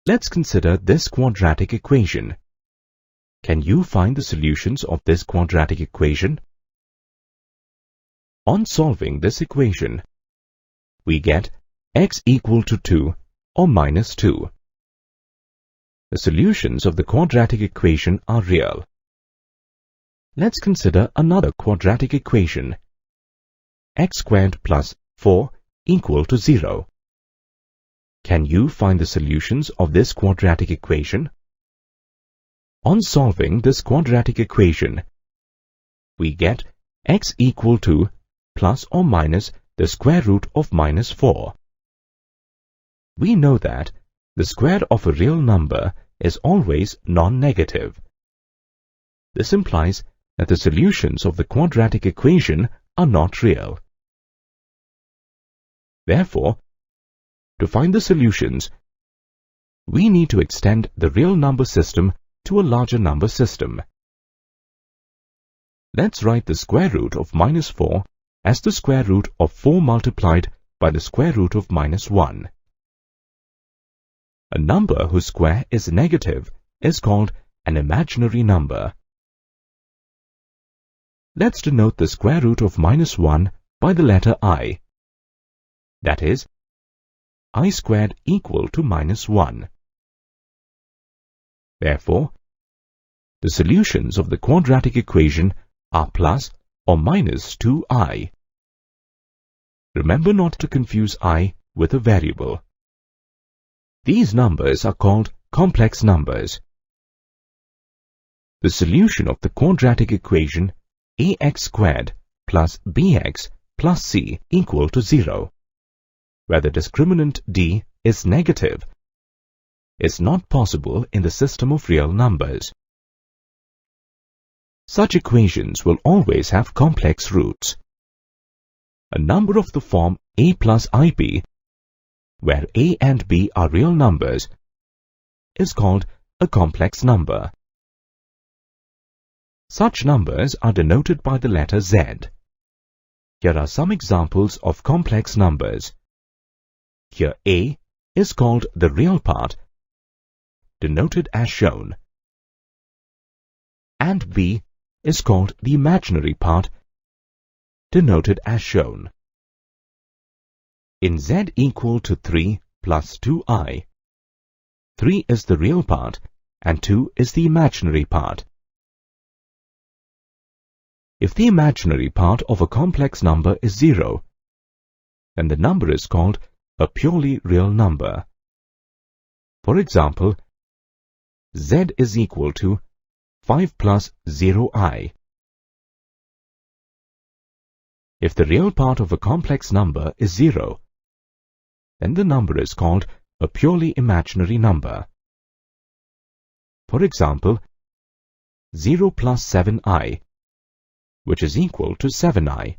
Let's consider this quadratic equation. Can you find the solutions of this quadratic equation? On solving this equation, we get x equal to 2 or minus 2. The solutions of the quadratic equation are real. Let's consider another quadratic equation. X squared plus 4 equal to 0. Can you find the solutions of this quadratic equation? On solving this quadratic equation, we get x equal to plus or minus the square root of minus 4. We know that the square of a real number is always non-negative. This implies that the solutions of the quadratic equation are not real. Therefore, to find the solutions, we need to extend the real number system to a larger number system. Let's write the square root of minus 4 as the square root of 4 multiplied by the square root of minus 1. A number whose square is negative is called an imaginary number. Let's denote the square root of minus 1 by the letter I. That is, I squared equal to minus 1. Therefore, the solutions of the quadratic equation are plus or minus 2i. Remember not to confuse I with a variable. These numbers are called complex numbers. The solution of the quadratic equation ax squared plus bx plus c equal to 0, where the discriminant d is negative, is not possible in the system of real numbers. Such equations will always have complex roots. A number of the form a plus ib, where a and b are real numbers, is called a complex number. Such numbers are denoted by the letter z. Here are some examples of complex numbers. Here a is called the real part, denoted as shown, and b is called the imaginary part, denoted as shown. In z equal to 3 plus 2i, 3 is the real part and 2 is the imaginary part. If the imaginary part of a complex number is 0, then the number is called a purely real number. For example, z is equal to 5 plus 0i. If the real part of a complex number is 0, then the number is called a purely imaginary number. For example, 0 plus 7i, which is equal to 7i.